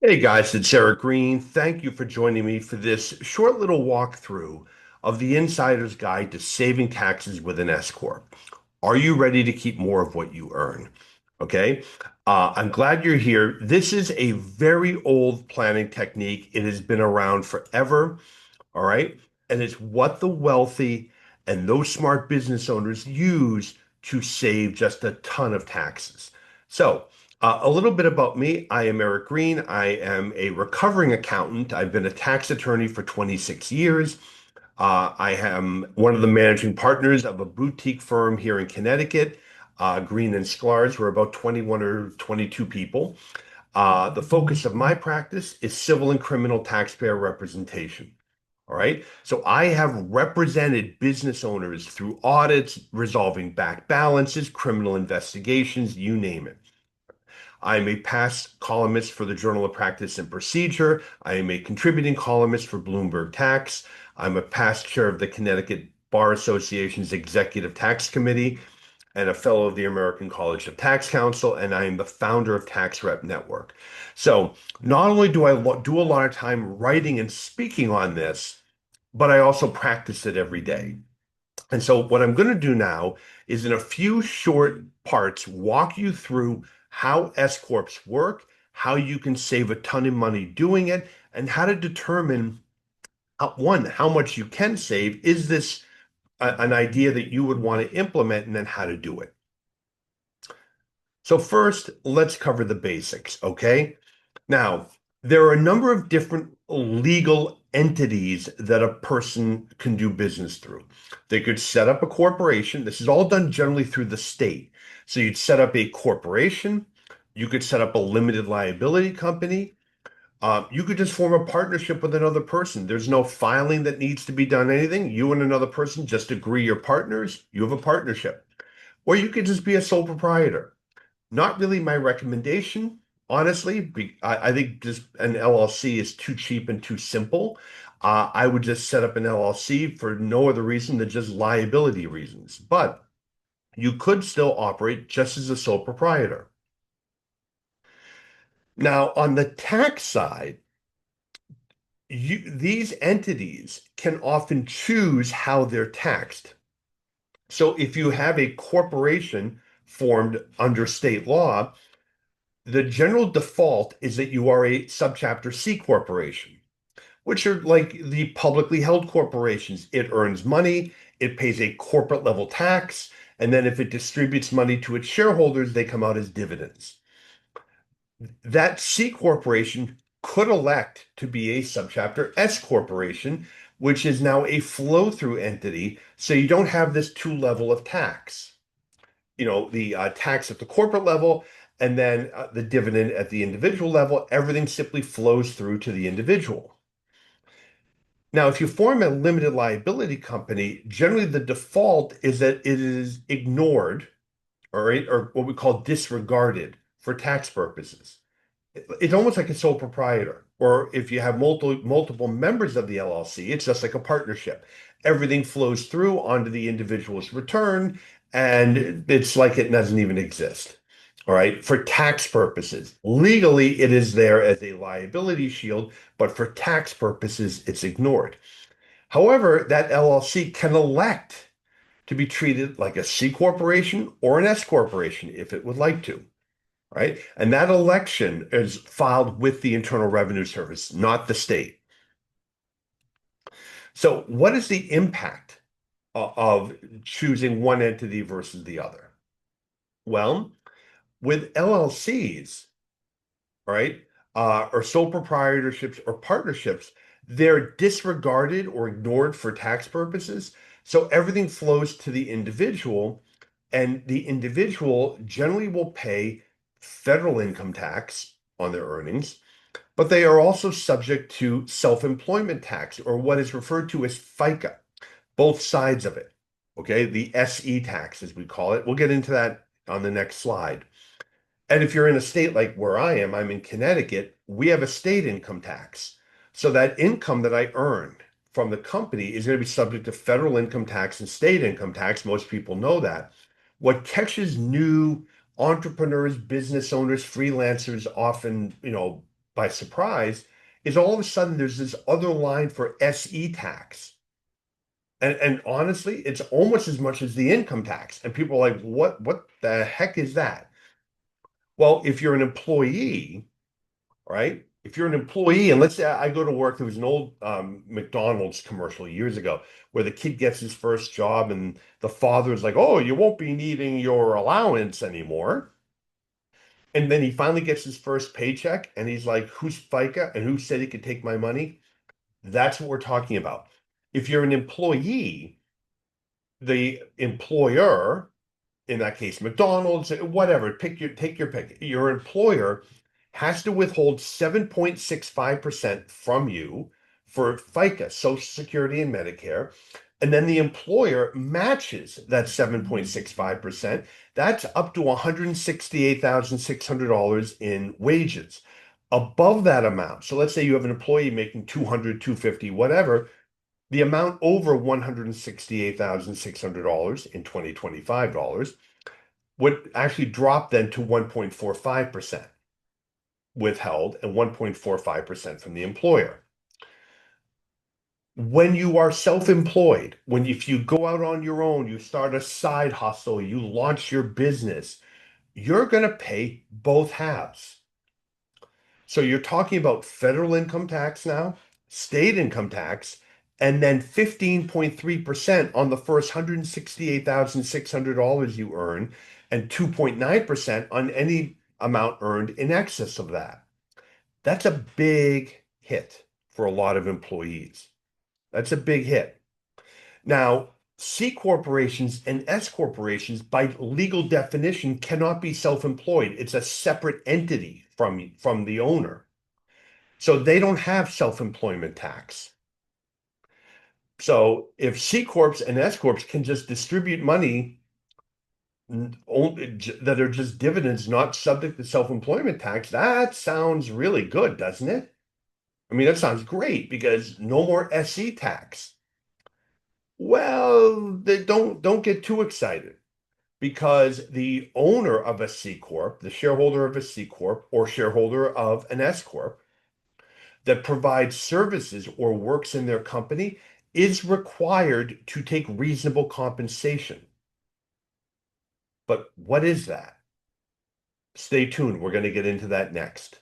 Hey guys, it's Eric Green. Thank you for joining me for this short little walkthrough of the Insider's Guide to Saving Taxes with an S-Corp. Are you ready to keep more of what you earn? Okay. I'm glad you're here. This is a very old planning technique. It has been around forever. All right. And it's what the wealthy and those smart business owners use to save just a ton of taxes. So, a little bit about me. I am Eric Green. I am a recovering accountant. I've been a tax attorney for 26 years. I am one of the managing partners of a boutique firm here in Connecticut, Green and Sklarz. We're about 21 or 22 people. The focus of my practice is civil and criminal taxpayer representation. All right. So I have represented business owners through audits, resolving back balances, criminal investigations, you name it. I'm a past columnist for the Journal of Practice and Procedure. I am a contributing columnist for Bloomberg Tax. I'm a past chair of the Connecticut Bar Association's Executive Tax Committee and a fellow of the American College of Tax Counsel, and I am the founder of Tax Rep Network. So not only do I do a lot of time writing and speaking on this, but I also practice it every day. And so, what I'm going to do now is, in a few short parts, walk you through how S Corps work, how you can save a ton of money doing it, and how to determine one, how much you can save. Is this an idea that you would want to implement, and then how to do it? So, first, let's cover the basics, okay? Now, there are a number of different legal entities that a person can do business through. They could set up a corporation. This is all done generally through the state. So you'd set up a corporation. You could set up a limited liability company. You could just form a partnership with another person. There's no filing that needs to be done, anything. You and another person just agree you're partners. You have a partnership. Or you could just be a sole proprietor. Not really my recommendation, honestly. I think just an LLC is too cheap and too simple. I would just set up an LLC for no other reason than just liability reasons. But you could still operate just as a sole proprietor. Now, on the tax side, these entities can often choose how they're taxed. So if you have a corporation formed under state law, the general default is that you are a subchapter C corporation, which are like the publicly held corporations. It earns money, it pays a corporate level tax, and then if it distributes money to its shareholders, they come out as dividends. That C corporation could elect to be a subchapter S corporation, which is now a flow through entity. So you don't have this two level of tax, the tax at the corporate level and then the dividend at the individual level. Everything simply flows through to the individual. Now, if you form a limited liability company, generally the default is that it is ignored, all right, or what we call disregarded for tax purposes. It's almost like a sole proprietor. Or if you have multiple members of the LLC, it's just like a partnership. Everything flows through onto the individual's return, and it's like it doesn't even exist. All right. For tax purposes, legally, it is there as a liability shield, but for tax purposes, it's ignored. However, that LLC can elect to be treated like a C corporation or an S corporation if it would like to, right? And that election is filed with the Internal Revenue Service, not the state. So, what is the impact of choosing one entity versus the other? Well, with LLCs, right, or sole proprietorships or partnerships, they're disregarded or ignored for tax purposes. So everything flows to the individual, and the individual generally will pay federal income tax on their earnings, but they are also subject to self-employment tax, or what is referred to as FICA, both sides of it. Okay, the SE tax, as we call it. We'll get into that on the next slide. And if you're in a state like where I am, I'm in Connecticut, we have a state income tax. So that income that I earned from the company is going to be subject to federal income tax and state income tax. Most people know that. What catches new entrepreneurs, business owners, freelancers often, by surprise is all of a sudden there's this other line for SE tax. And honestly, it's almost as much as the income tax. And people are like, what the heck is that? Well, if you're an employee, right? If you're an employee, and let's say I go to work, there was an old McDonald's commercial years ago where the kid gets his first job and the father's like, oh, you won't be needing your allowance anymore. And then he finally gets his first paycheck and he's like, who's FICA and who said he could take my money? That's what we're talking about. If you're an employee, the employer, in that case, McDonald's, whatever, take your pick. Your employer has to withhold 7.65% from you for FICA, Social Security and Medicare. And then the employer matches that 7.65%. That's up to $168,600 in wages. Above that amount, so let's say you have an employee making 200, 250, whatever, the amount over $168,600 in 2025 dollars would actually drop then to 1.45% withheld and 1.45% from the employer. When you are self-employed, when if you go out on your own, you start a side hustle, you launch your business, you're going to pay both halves. So you're talking about federal income tax now, state income tax, and then 15.3% on the first $168,600 you earn, and 2.9% on any amount earned in excess of that. That's a big hit for a lot of employees. That's a big hit. Now, C corporations and S corporations, by legal definition, cannot be self-employed. It's a separate entity from the owner. So they don't have self-employment tax. So if C corps and S corps can just distribute money that are just dividends, not subject to self-employment tax, that sounds really good, doesn't it? I mean, that sounds great because no more SE tax. Well, they don't get too excited because the owner of a C corp, the shareholder of a C corp or shareholder of an S corp that provides services or works in their company is required to take reasonable compensation. But what is that? Stay tuned. We're going to get into that next.